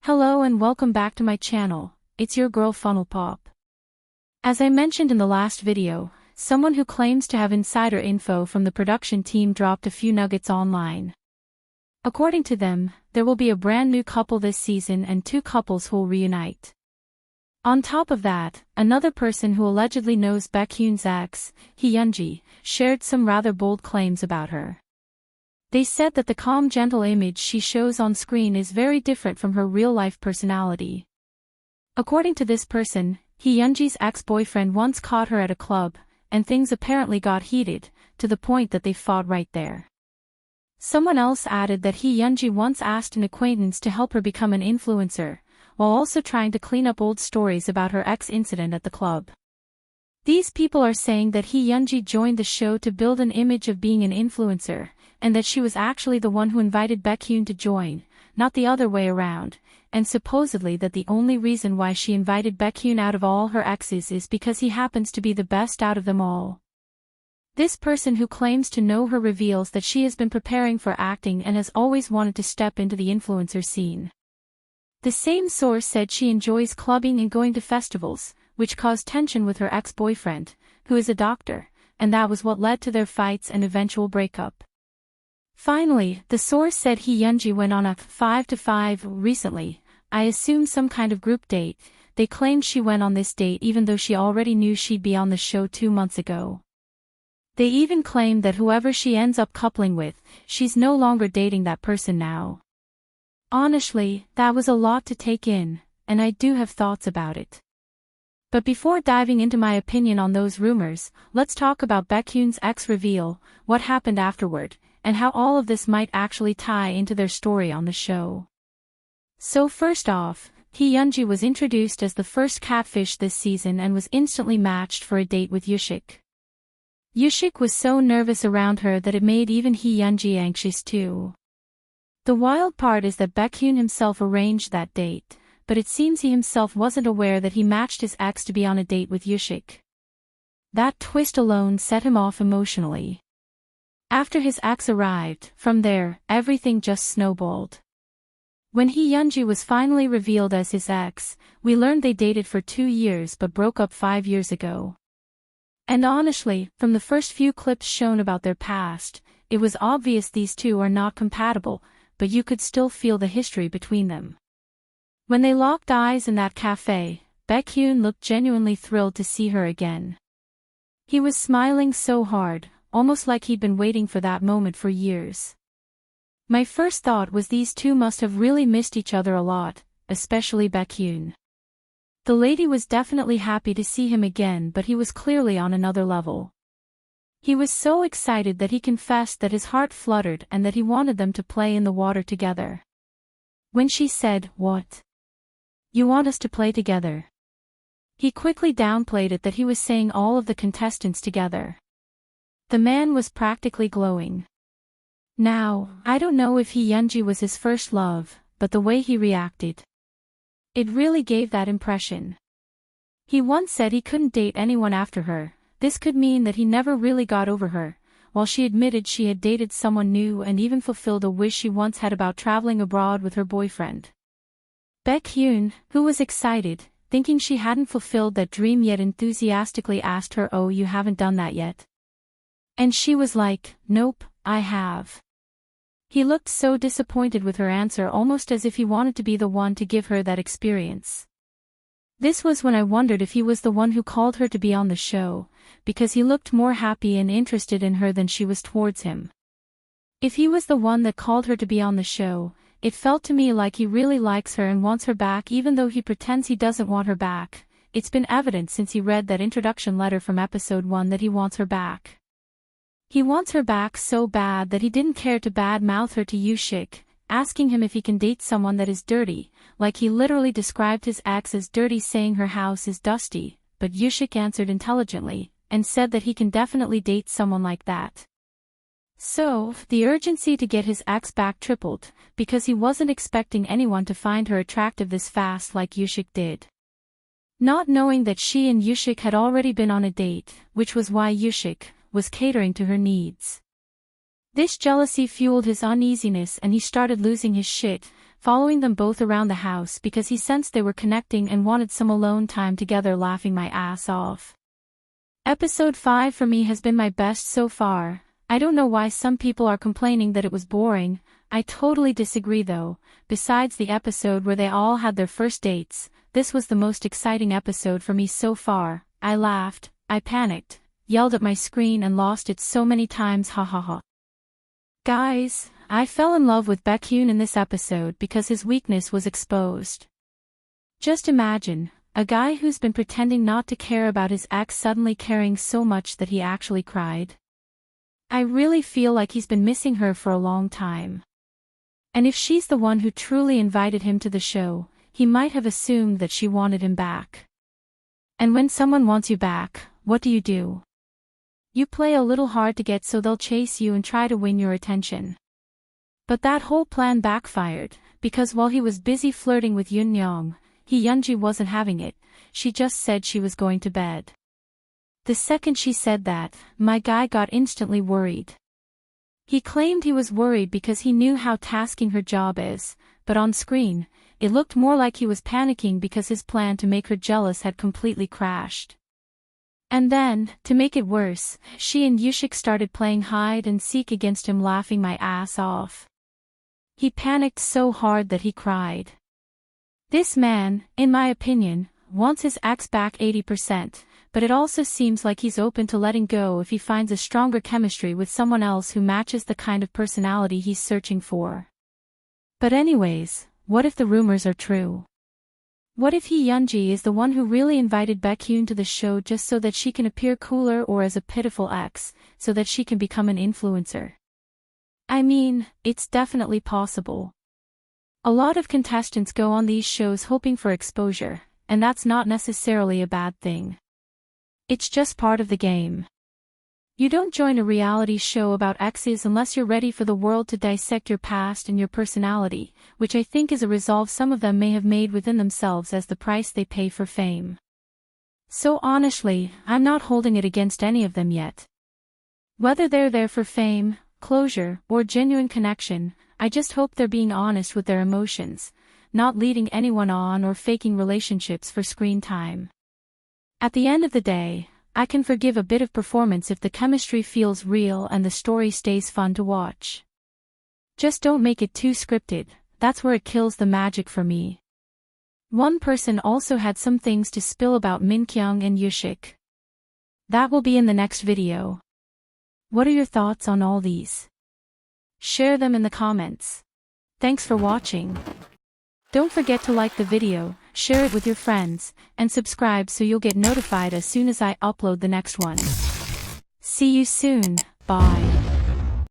Hello and welcome back to my channel. It's your girl Funnel Pop. As I mentioned in the last video, someone who claims to have insider info from the production team dropped a few nuggets online. According to them, there will be a brand new couple this season and two couples who will reunite. On top of that, another person who allegedly knows Baekhyun's ex, Hyunji, shared some rather bold claims about her. They said that the calm, gentle image she shows on screen is very different from her real-life personality. According to this person, Hyunji's ex-boyfriend once caught her at a club, and things apparently got heated, to the point that they fought right there. Someone else added that Hyunji once asked an acquaintance to help her become an influencer, while also trying to clean up old stories about her ex-incident at the club. These people are saying that Hyunji joined the show to build an image of being an influencer, and that she was actually the one who invited Baekhyun to join, not the other way around, and supposedly that the only reason why she invited Baekhyun out of all her exes is because he happens to be the best out of them all. This person who claims to know her reveals that she has been preparing for acting and has always wanted to step into the influencer scene. The same source said she enjoys clubbing and going to festivals, which caused tension with her ex-boyfriend, who is a doctor, and that was what led to their fights and eventual breakup. Finally, the source said Hyunji went on a 5-to-5 recently, I assume some kind of group date. They claimed she went on this date even though she already knew she'd be on the show 2 months ago. They even claimed that whoever she ends up coupling with, she's no longer dating that person now. Honestly, that was a lot to take in, and I do have thoughts about it. But before diving into my opinion on those rumors, let's talk about Baekhyun's ex reveal, what happened afterward, and how all of this might actually tie into their story on the show. So first off, Hyunji was introduced as the first catfish this season and was instantly matched for a date with Yushik. Yushik was so nervous around her that it made even Hyunji anxious too. The wild part is that Baekhyun himself arranged that date, but it seems he himself wasn't aware that he matched his ex to be on a date with Yushik. That twist alone set him off emotionally. After his ex arrived, from there, everything just snowballed. When Hyunji was finally revealed as his ex, we learned they dated for 2 years but broke up 5 years ago. And honestly, from the first few clips shown about their past, it was obvious these two are not compatible, but you could still feel the history between them. When they locked eyes in that cafe, Baekhyun looked genuinely thrilled to see her again. He was smiling so hard, almost like he'd been waiting for that moment for years. My first thought was these two must have really missed each other a lot, especially Baekhyun. The lady was definitely happy to see him again, but he was clearly on another level. He was so excited that he confessed that his heart fluttered and that he wanted them to play in the water together. When she said, "What? You want us to play together?" he quickly downplayed it that he was saying all of the contestants together. The man was practically glowing. Now, I don't know if Hyunji was his first love, but the way he reacted, it really gave that impression. He once said he couldn't date anyone after her. This could mean that he never really got over her, while she admitted she had dated someone new and even fulfilled a wish she once had about traveling abroad with her boyfriend. Baekhyun, who was excited, thinking she hadn't fulfilled that dream yet, enthusiastically asked her, "Oh, you haven't done that yet?" And she was like, "Nope, I have." He looked so disappointed with her answer, almost as if he wanted to be the one to give her that experience. This was when I wondered if he was the one who called her to be on the show, because he looked more happy and interested in her than she was towards him. If he was the one that called her to be on the show, it felt to me like he really likes her and wants her back, even though he pretends he doesn't want her back. It's been evident since he read that introduction letter from episode 1 that he wants her back. He wants her back so bad that he didn't care to bad-mouth her to Yushik, asking him if he can date someone that is dirty, like he literally described his ex as dirty, saying her house is dusty, but Yushik answered intelligently, and said that he can definitely date someone like that. So, the urgency to get his ex back tripled, because he wasn't expecting anyone to find her attractive this fast like Yushik did. Not knowing that she and Yushik had already been on a date, which was why Yushik was catering to her needs. This jealousy fueled his uneasiness and he started losing his shit, following them both around the house because he sensed they were connecting and wanted some alone time together, laughing my ass off. Episode 5 for me has been my best so far. I don't know why some people are complaining that it was boring. I totally disagree though. Besides the episode where they all had their first dates, this was the most exciting episode for me so far. I laughed, I panicked, yelled at my screen and lost it so many times, ha ha ha. Guys, I fell in love with Baekhyun in this episode because his weakness was exposed. Just imagine, a guy who's been pretending not to care about his ex suddenly caring so much that he actually cried. I really feel like he's been missing her for a long time. And if she's the one who truly invited him to the show, he might have assumed that she wanted him back. And when someone wants you back, what do? You play a little hard to get so they'll chase you and try to win your attention. But that whole plan backfired, because while he was busy flirting with Hyunji wasn't having it. She just said she was going to bed. The second she said that, my guy got instantly worried. He claimed he was worried because he knew how tasking her job is, but on screen, it looked more like he was panicking because his plan to make her jealous had completely crashed. And then, to make it worse, she and Yushik started playing hide and seek against him, laughing my ass off. He panicked so hard that he cried. This man, in my opinion, wants his ex back 80%, but it also seems like he's open to letting go if he finds a stronger chemistry with someone else who matches the kind of personality he's searching for. But anyways, what if the rumors are true? What if Hyunji is the one who really invited Baekhyun to the show just so that she can appear cooler, or as a pitiful ex, so that she can become an influencer? I mean, it's definitely possible. A lot of contestants go on these shows hoping for exposure, and that's not necessarily a bad thing. It's just part of the game. You don't join a reality show about exes unless you're ready for the world to dissect your past and your personality, which I think is a resolve some of them may have made within themselves as the price they pay for fame. So honestly, I'm not holding it against any of them yet. Whether they're there for fame, closure, or genuine connection, I just hope they're being honest with their emotions, not leading anyone on or faking relationships for screen time. At the end of the day, I can forgive a bit of performance if the chemistry feels real and the story stays fun to watch. Just don't make it too scripted, that's where it kills the magic for me. One person also had some things to spill about Baekhyun and Yushik. That will be in the next video. What are your thoughts on all these? Share them in the comments. Thanks for watching. Don't forget to like the video, share it with your friends, and subscribe so you'll get notified as soon as I upload the next one. See you soon, bye.